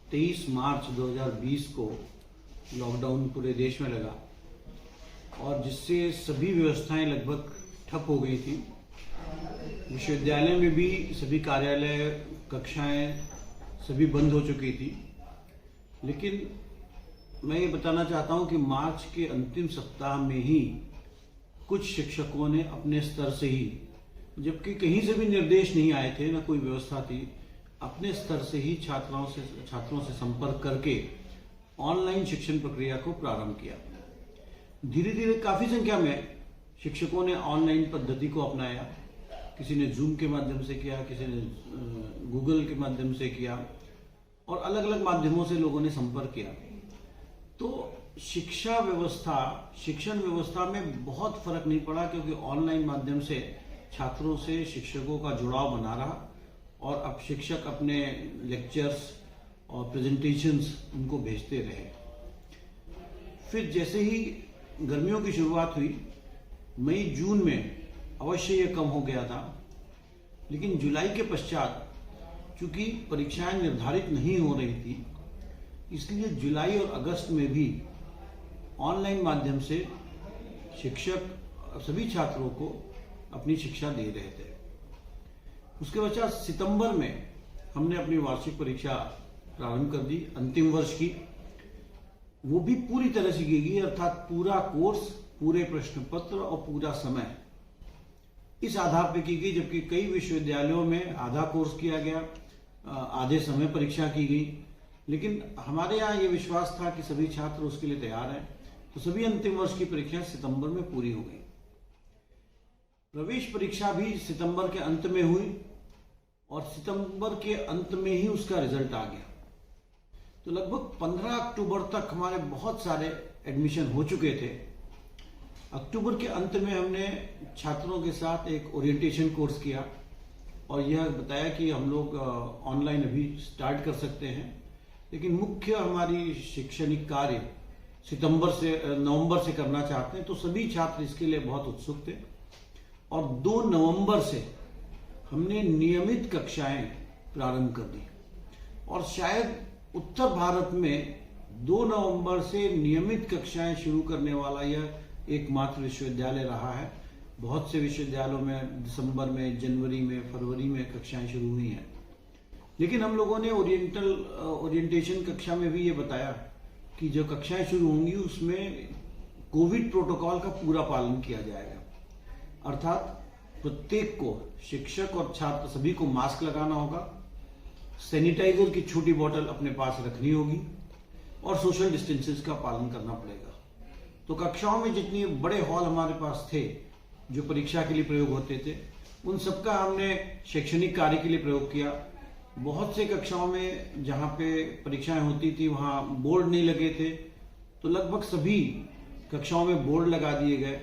23 मार्च 2020 को लॉकडाउन पूरे देश में लगा और जिससे सभी व्यवस्थाएं लगभग ठप हो गई थी। विश्वविद्यालय में भी सभी कार्यालय, कक्षाएं सभी बंद हो चुकी थी। लेकिन मैं ये बताना चाहता हूं कि मार्च के अंतिम सप्ताह में ही कुछ शिक्षकों ने अपने स्तर से ही, जबकि कहीं से भी निर्देश नहीं आए थे, ना कोई व्यवस्था थी, अपने स्तर से ही छात्रों से संपर्क करके ऑनलाइन शिक्षण प्रक्रिया को प्रारंभ किया। धीरे धीरे काफी संख्या में शिक्षकों ने ऑनलाइन पद्धति को अपनाया। किसी ने जूम के माध्यम से किया, किसी ने गूगल के माध्यम से किया और अलग अलग माध्यमों से लोगों ने संपर्क किया। तो शिक्षण व्यवस्था में बहुत फर्क नहीं पड़ा, क्योंकि ऑनलाइन माध्यम से छात्रों से शिक्षकों का जुड़ाव बना रहा और अब शिक्षक अपने लेक्चर्स और प्रेजेंटेशंस उनको भेजते रहे। फिर जैसे ही गर्मियों की शुरुआत हुई, मई जून में अवश्य ये कम हो गया था, लेकिन जुलाई के पश्चात चूंकि परीक्षाएं निर्धारित नहीं हो रही थी, इसलिए जुलाई और अगस्त में भी ऑनलाइन माध्यम से शिक्षक सभी छात्रों को अपनी शिक्षा दे रहे थे। उसके पश्चात सितंबर में हमने अपनी वार्षिक परीक्षा प्रारंभ कर दी, अंतिम वर्ष की। वो भी पूरी तरह से की गई, अर्थात पूरा कोर्स, पूरे प्रश्न पत्र और पूरा समय इस आधार पर की गई। जबकि कई विश्वविद्यालयों में आधा कोर्स किया गया, आधे समय परीक्षा की गई। लेकिन हमारे यहाँ ये विश्वास था कि सभी छात्र उसके लिए तैयार हैं, तो सभी अंतिम वर्ष की परीक्षाएं सितंबर में पूरी हो गई। प्रवेश परीक्षा भी सितंबर के अंत में हुई और सितंबर के अंत में ही उसका रिजल्ट आ गया। तो लगभग 15 अक्टूबर तक हमारे बहुत सारे एडमिशन हो चुके थे। अक्टूबर के अंत में हमने छात्रों के साथ एक ओरिएंटेशन कोर्स किया और यह बताया कि हम लोग ऑनलाइन अभी स्टार्ट कर सकते हैं। लेकिन मुख्य हमारी शैक्षणिक कार्य नवंबर से करना चाहते हैं, तो सभी छात्र इसके लिए बहुत उत्सुक थे और 2 नवंबर से हमने नियमित कक्षाएं प्रारंभ कर दी। और शायद उत्तर भारत में 2 नवंबर से नियमित कक्षाएं शुरू करने वाला यह एकमात्र विश्वविद्यालय रहा है। बहुत से विश्वविद्यालयों में दिसंबर में, जनवरी में, फरवरी में कक्षाएं शुरू हुई हैं। लेकिन हम लोगों ने ओरिएंटेशन कक्षा में भी ये बताया कि जो कक्षाएं शुरू होंगी उसमें कोविड प्रोटोकॉल का पूरा पालन किया जाएगा। अर्थात प्रत्येक को, शिक्षक और छात्र सभी को मास्क लगाना होगा, सैनिटाइजर की छोटी बोतल अपने पास रखनी होगी और सोशल डिस्टेंसेस का पालन करना पड़ेगा। तो कक्षाओं में जितने बड़े हॉल हमारे पास थे जो परीक्षा के लिए प्रयोग होते थे, उन सबका हमने शैक्षणिक कार्य के लिए प्रयोग किया। बहुत से कक्षाओं में जहां पे परीक्षाएं होती थी वहां बोर्ड नहीं लगे थे, तो लगभग सभी कक्षाओं में बोर्ड लगा दिए गए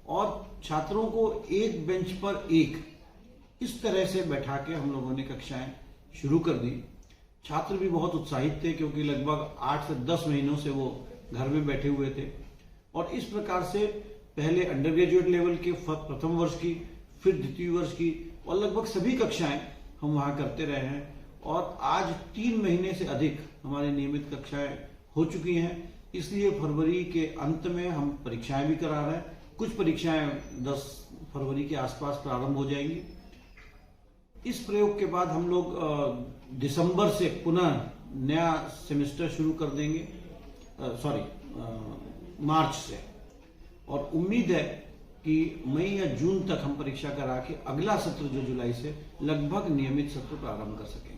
और छात्रों को एक बेंच पर एक इस तरह से बैठा के हम लोगों ने कक्षाएं शुरू कर दी। छात्र भी बहुत उत्साहित थे, क्योंकि लगभग 8 से 10 महीनों से वो घर में बैठे हुए थे। और इस प्रकार से पहले अंडर ग्रेजुएट लेवल के प्रथम वर्ष की, फिर द्वितीय वर्ष की और लगभग सभी कक्षाएं हम वहां करते रहे हैं। और आज 3 महीने से अधिक हमारी नियमित कक्षाएं हो चुकी हैं। इसलिए फरवरी के अंत में हम परीक्षाएं भी करा रहे हैं। कुछ परीक्षाएं 10 फरवरी के आसपास प्रारंभ हो जाएंगी। इस प्रयोग के बाद हम लोग दिसंबर से पुनः नया सेमेस्टर शुरू कर देंगे, मार्च से। और उम्मीद है कि मई या जून तक हम परीक्षा करा के अगला सत्र जो जुलाई से लगभग नियमित सत्र प्रारंभ कर सकेंगे।